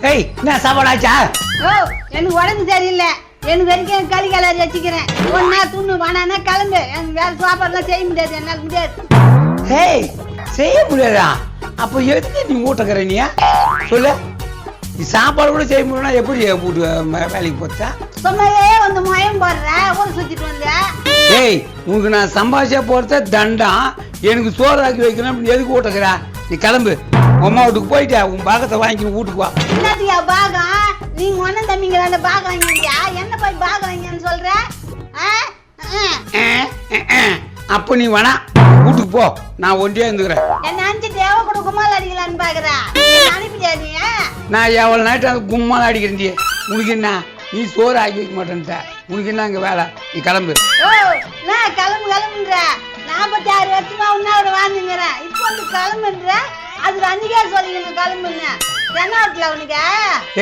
ஏய் என்ன சாப்பாடாச்சா? ஓ எனக்கு உடம்பு சரியில்லை. எனக்கு வரைக்கும் களி கலரி வச்சுக்கிறேன். ஒன்னா துண்ணு வேணான்னா கிளம்பு. எனக்கு வேற சாப்பாடுலாம் செய்ய முடியாது, என்னால முடியாது. ஏய் செய்ய முடியாதா? அப்போ எதுக்கு நீ மூட்டைக்கிற நீ சொல்லு. நீ சாப்பாடு கூட செய்ய முடியும்னா எப்படி போட்டு வேலைக்கு போச்சா? சொன்னாலே வந்து மயம் போடுற ஊர் சுத்திட்டு வந்த. ஏய் உனக்கு நான் சம்பாதிச்சா போறத தண்டம். எனக்கு சோறு ஆக்கி வைக்கணும் எதுக்கு ஊட்டக்கிற? நீ கிளம்பு. அம்மா வீட்டுக்கு போயிட்டா உன் பாகத்தை வாங்கி வீட்டுக்கு வா. என்னத்தியா பாகம்? நீங்க ஒன்னும் தம்பிங்களா அந்த பாகம் வாங்கியா? என்ன போய் பாகம் வாங்கின்னு சொல்ற? அப்ப நீ வேணா வீட்டுக்கு போ, நான் ஒண்டியா இருந்துக்கிறேன். என்ன அஞ்சு தேவை கூட கும்மால் அடிக்கலான்னு பாக்குறா? அனுப்பிட்டியா நீ? நான் எவ்வளவு நாட்டு அந்த கும்மால் அடிக்கிறேன். உனக்கு என்ன? நீ சோறு ஆக்கி வைக்க மாட்டேன்ட்ட. உனக்கு என்ன அங்க வேலை? நீ கிளம்பு. ஓ நான் கிளம்புன்ற 46 வருஷமா உன்னோட வாழ்ந்துங்கிறேன். இப்போ வந்து கிளம்புன்ற அது அன்னைக்கே சொல்லிக்கணும் கிளம்புன்னு. என்ன வீட்டுல உனக்கு?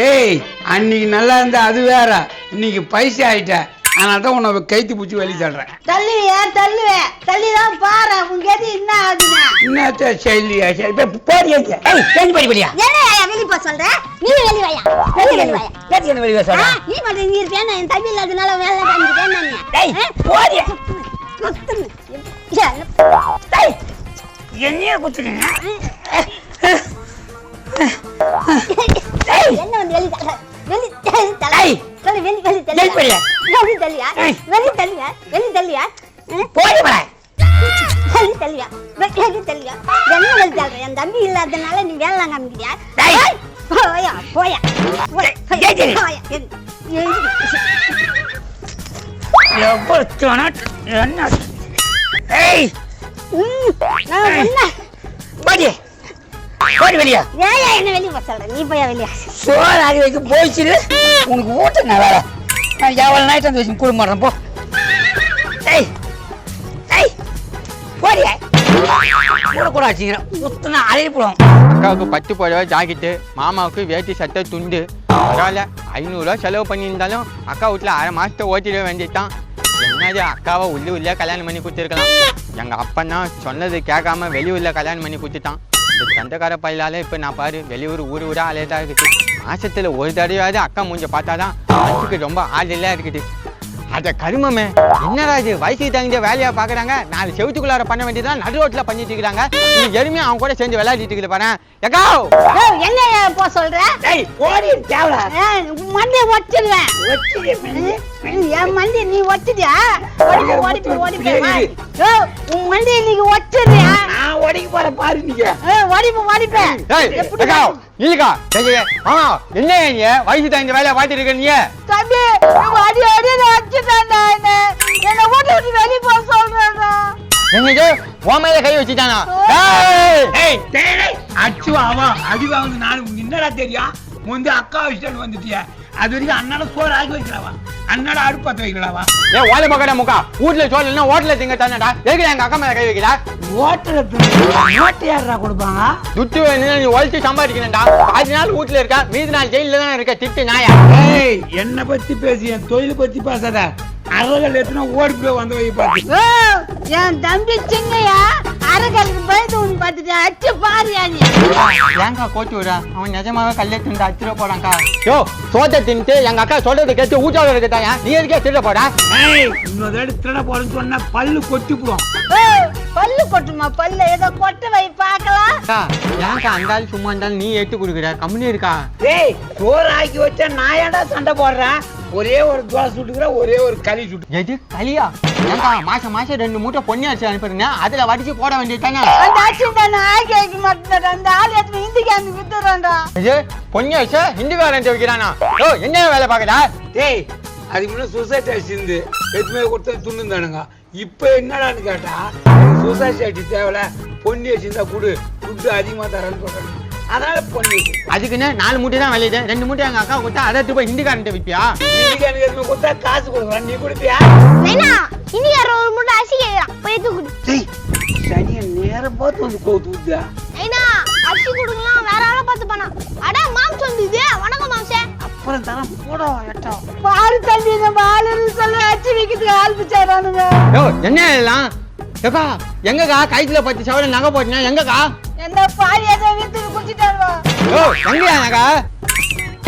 ஏய் அன்னைக்கு நல்லா இருந்தா அது வேற, இன்னைக்கு பைசா ஆயிட்ட. அதனால்தான் உன்னை கைத்து பூச்சி வெளியே தள்ளுறேன். தள்ளுவேன் தள்ளிதான் பாரு உங்க எது என்ன ஆகுதுன்னு. என்னத்த சொல்லியா? போடியா படிப்படியா? வெளியே போ சொல்ற நீ. வெளியே வாயா, வெளியே வாயா. என்ன வெளியே சொல்ற? நீ மட்டும் நீ இருப்பேன். என் தம்பி இல்லாதனால வேலை காமிக்கிட்டேன் நான். போடியா என்னைய குத்துறீங்க? என்ன வந்து வெளியே தலை வெளியே தலை வெளியே தள்ளியா வெளியே தள்ளியா வெளியே தள்ளியா வெளியே தள்ளியா போடி போற வெளியே தள்ளியா வெளியே தள்ளியா என்ன வெளியே தள்ளுற? என் தம்பி இல்லாதனால நீ வேலை காமிக்கிறியா? போயா போயா என்ன? ஏய் போடி வெளியா. ஏன் என்ன வெளியே போக சொல்ற? நீ போயா வெளியா. சோறு ஆகி வைக்க போயிச்சுரு. உனக்கு ஊட்ட நான் வேற. நான் எவ்வளவு நாய்ட்டு வந்து வச்சு குடும்ப மாட்டேன். போ. ஏய் ஏய் போடியா. கூட கூட வச்சுக்கிறேன். உத்தனா அழைப்புடும். அக்காவுக்கு 10 புடவை ஜாக்கெட்டு, மாமாவுக்கு வேட்டி சட்டை துண்டு. பரவாயில்ல 500 ரூபா செலவு பண்ணியிருந்தாலும் அக்கா வீட்டில் 1/2 மாதத்தை ஓட்டிட வேண்டியதுதான். என்னது அக்காவை உள்ளே கல்யாணம் பண்ணி கொடுத்துருக்கலாம். எங்கள் அப்பன்னா சொன்னது கேட்காம வெளியூரில் கல்யாணம் பண்ணி கொடுத்துட்டான். இந்த சொந்தக்கார பயிலால இப்போ நான் பாரு வெளியூர் ஊரா அலையதா இருக்குது. மாசத்துல ஒரு தடவையாவது அக்கா மூஞ்ச பார்த்தாதான் மனசுக்கு ரொம்ப ஆளில்லாம் இருக்குது. அத கருமமே என்னடா இது? வயசுக்கு தகுந்த வேலையா பாக்குறாங்க. 4 செவத்துக்குள்ளார பண்ண வேண்டியதான் நடு ரோட்ல பண்ணிட்டு இருக்காங்க. நீ எருமையா அவங்க கூட சேர்ந்து விளையாடிட்டு இருக்குது பாரு. எக்கா என்ன போ சொல்ற? ஏய் போடி தேவல. மண்டே ஒட்டிடுவேன். என் மண்டி நீ ஒட்டிட்டியா? ஓடி உன் மண்டி நீங்க ஒட்டிடுறியா? நான் ஓடிக்கு போற பாரு நீங்க. ஓடிப்பேன். இல்லக்கா என்ன வயசு தகுந்த வேலையா பாத்துட்டு இருக்க நீ? தம்பி அடி அடிச்சுட்டான்டா. என்ன ஓட்டி விட்டு வெளியே போக சொல்றா. என்னது உன் மேல கை வச்சுட்டானா? அச்சு அவா அடி வாங்க. நானும் உங்க என்னடா தெரியும்? முந்தி அக்கா வச்சுட்டு வந்துட்டிய. அது வரைக்கும் அண்ணாட சோறு ஆக்கி வைக்கலாவா? அண்ணாட அடுப்பத்த வைக்கலாவா? ஏன் ஓலை பக்கடா முக்கா வீட்டுல சோறு இல்லைன்னா ஹோட்டல திங்க தானடா. எதுக்கு எங்க அக்கா மேல கை வைக்கிறா? ஓட்டை யாரா கொடுப்பாங்க? துட்டு வேணும் நீ உழைச்சி சம்பாதிக்கணும்டா. 5 நாள் வீட்டுல இருக்கா, மீதி நாள் ஜெயில தான் இருக்க. திட்டு நாயா? ஏய் என்ன பத்தி பேசி என் தொழில் பத்தி பேசாத. அறகள் எத்தனை ஓடி போய் வந்து வை பார்த்து. என் தம்பி சின்னையா அரைக்கலுக்கு பயந்து உன் பார்த்துட்டு அச்சு பாரியா நீ. ஏங்கா கோச்சு விடா? அவன் நிஜமாவே கல்லே திண்டு அச்சுட போறான்க்கா. யோ சோத்தை தின்ட்டு எங்க அக்கா சொல்றதை கேட்டு ஊச்சாவில் இருக்கட்டாயா? நீ எதுக்கே திருட போடா? இன்னொரு தடவை திருட போறேன்னு சொன்னா பல்லு கொட்டி போடும். பல்லு கொட்டுமா? பல்லு ஏதோ கொட்டு வை பாக்கலாம். ஏங்கா அந்த ஆள் சும்மா இருந்தாலும் நீ ஏட்டு கொடுக்குற கம்பெனி இருக்கா? ஏய் சோறு ஆக்கி வச்சா நான் ஏன்டா சண்டை போடுறேன்? ஒரே ஒரு தோசை சுட்டுக்கிற, ஒரே ஒரு களி சுட்டு. எது களியா? ஏங்கா மாசம் 2 மூட்டை பொன்னி அரிசி அனுப்புறீங்க, அதுல வடிச்சு போட வேண்டியதானே? அந்த அரிசி தானே ஆக்கி வைக்க மாட்டேன். அந்த ஆள் எடுத்து ஹிந்திக்கு அந்த வித்துறான்டா. இது பொன்னி அரிசி ஹிந்திக்காரன் வைக்கிறானா? ஓ என்ன வேலை பாக்குறா? ஏய் அதுக்கு முன்னாடி சொசைட்டி அரிசி இருந்து எதுவுமே கொடுத்து துண்ணுந்தானுங்க. இப்ப என்னடான்னு கேட்டா சொசைட்டி அரிசி தேவையில்ல, பொன்னி அரிசி இருந்தா கொடு, துட்டு அதிகமா தரேன்னு சொல்றாங்க. அதனால பொன்னி அரிசி. அதுக்குன்னு 4 மூட்டை தான் விளையுது. 2 மூட்டை எங்க அக்கா கொடுத்தா அதை எடுத்து போய் ஹிந்திக்காரன் விற்பியா? ஹிந்திக்காரனுக்கு எதுவுமே கொடுத்தா காசு கொடுக்குறான், நீ கொடுப்பியா? ஹிந்திக்கார ஒரு மூட்டை அரிசி கேட்கறான், போய் எடுத்து கொடு. சனியை நேரம் பார்த்து வந்து கோத்து ஊத்துதா. அரிசி கொடுக்கலாம் வேற ஆளை பார்த்து பண்ணா. அட மாம்ஸ் வந்து வணக்கம் மாம்சே. அப்புறம் தரம் போட எட்டா பாரு தம்பி நம்ம ஆளு சொல்ல அரிசி விக்கிறதுக்கு ஆள் பிச்சாரானுங்க. யோ என்ன எல்லாம் ஏக்கா எங்கக்கா கைத்துல 10 சவரன் நகை போட்டினா எங்கக்கா? என்ன பாதி ஏதோ வீட்டுக்கு குடிச்சிட்டாங்க. யோ எங்கயா நகை?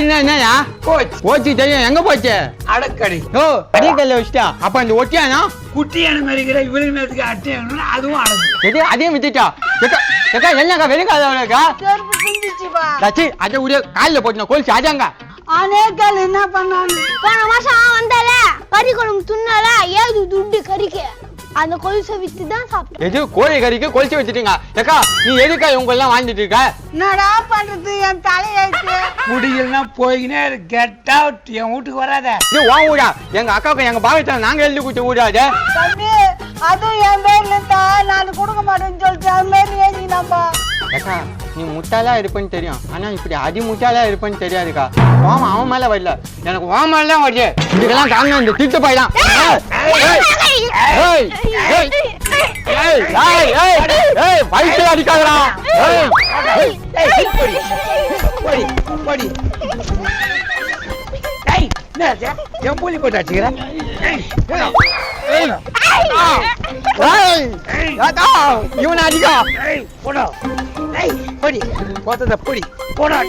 கோச்சின்னா என்னயா? கோச் ஓச்சி தெரியும், எங்க போச்சு? அடக்கடி ஓ அடிக்கல்ல வச்சுட்டா. அப்ப அந்த ஒட்டியானா குட்டியான மறிக்கிற இவளுக்கு நேரத்துக்கு அட்டை அதுவும் அடங்கு. எது அதையும் வித்துட்டா? ஏக்கா என்னக்கா வெளிக்காதவனக்கா? செருப்பு பிஞ்சிச்சுப்பா. சச்சி அதை உடைய காலில் போட்டுனா கோல்சி அதாங்க. அநேக்கால் என்ன பண்ணான்னு போன மாசம் வந்தால கறி குழம்பு துண்ணால ஏது துட்டு கறிக்கு அந்த கொலுசை வித்து தான் சாப்பிட்டேன். எது கோழி கறிக்கு கொலிச்சு வச்சுட்டீங்க? ஏக்கா நீ எதுக்கா இவங்க எல்லாம் வாழ்ந்துட்டு இருக்க? என்னடா பண்றது என் தலையாச்சு. முடியலன்னா போய்கினே கெட் அவுட். என் வீட்டுக்கு வராத. இது வா ஊடா. எங்க அக்காவுக்கு எங்க பாவத்தை நாங்க எழுதி கொடுத்து ஊடாது. தம்பி அதுவும் என் பேர்ல இருந்தா நான் கொடுக்க மாட்டேன்னு சொல்லிட்டு அது மாரி ஏறினாப்பா. ஏக்கா நீ முட்டாளா இருப்பேன்னு தெரியும், ஆனா இப்படி அடி முட்டாளா இருப்பேன்னு தெரியாதுக்கா. வாமா அவன் மேல வரல, எனக்கு வா மேல தான் வருது. இதுக்கெல்லாம் காரணம் இந்த திட்டு போயிடான். வயிற்று அடிக்காதடா. என் பூலி போட்டு அடிச்சுக்கிறேன். இவனை அடிக்கா. போடா பொடி போத்தத பொடி போடா.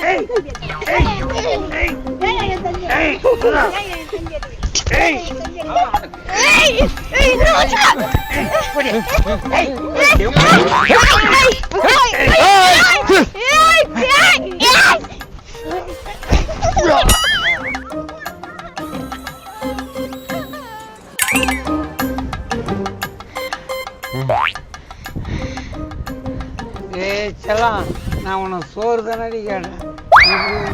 செல்லாம் நான் உன்னை சோறு தானடி கேட்டேன்.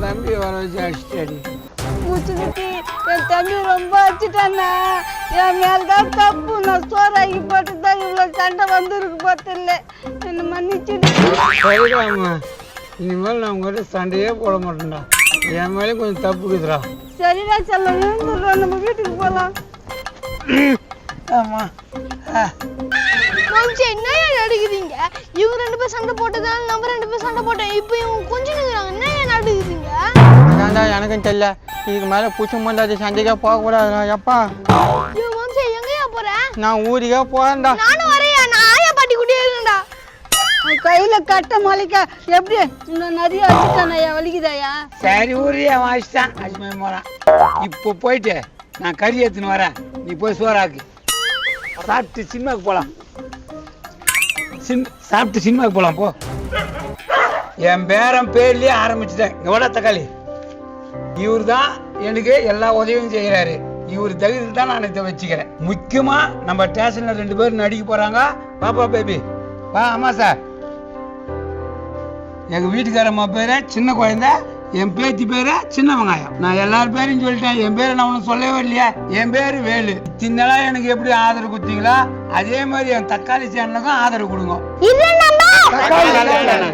தம்பி வர வச்சு அடிச்சிட்டடி. பூச்சிக்கிட்டு என் தம்பி ரொம்ப அடிச்சிட்டானா. என் மேல்தான் தப்பு. நான் சோறாக்கி போட்டு தான் இவ்வளோ சண்டை வந்துருக்கு பார்த்தில்ல. என்னை மன்னிச்சுடு. சரிடாம்மா, இனிமேல் நான் உங்கள்கிட்ட சண்டையே போட மாட்டேன்டா. என் மேலே கொஞ்சம் தப்புக்குதுடா. சரிடா செல்லம், எழுந்துடுறோம், நம்ம வீட்டுக்கு போகலாம். ஆமா என்ன நடுக்குறீங்க? இவங்க 2 பேர் சண்டை போட்டதால நம்ம 2 பேர் சண்டை போட்டோம். இப்போ இவங்க கொஞ்சம் நிக்கிறாங்க. என்ன நடுக்குறீங்க? அதான்டா எனக்கும் தெரியல. இதுக்கு மேல பூச்சி மண்டாது சண்டைக்கே போக கூடாதுடா. எப்பா இவன் வம்சே எங்கயா போற? நான் ஊருக்கே போறேன்டா. நானும் வரையா. நான் ஆயா பாட்டி கூட்டியே இருக்கேன்டா. கையில கட்ட மலைக்க எப்படி இன்னும் நிறைய அடிச்சுட்டானயா? வலிக்குதாயா? சரி ஊரையே வாசிட்டான். அஜ்மே போறான். இப்போ போயிட்டு நான் கறி எடுத்துன்னு வரேன். நீ போய் சோறாக்கு. சாப்பிட்டு சினிமாவுக்கு போலாம். சாப்பிட்டு சினிமாவுக்கு போலாம் போ. என் பேரன் பேர்லயே ஆரம்பிச்சுட்டேன். எவ்வளோ தக்காளி இவர் தான் எனக்கு எல்லா உதவியும் செய்யறாரு. இவர் தகுதி தான் நான் இதை வச்சுக்கிறேன். முக்கியமா நம்ம ஸ்டேஷன்ல 2 பேரும் நடிக்க போறாங்க. பாப்பா பேபி வா. ஆமா சார், எங்க வீட்டுக்காரம்மா பேரு சின்ன குழந்தை, என் பேத்தி பேரு சின்ன வெங்காயம். நான் எல்லாரும் பேரையும் சொல்லிட்டேன். என் பேரை நான் உனக்கு சொல்லவே இல்லையா? என் பேரு வேலு. இத்தனை எனக்கு எப்படி ஆதரவு கொடுத்தீங்களா அதே மாதிரி என் தக்காளி சேனலுக்கும் ஆதரவு கொடுங்க. இல்ல நம்ம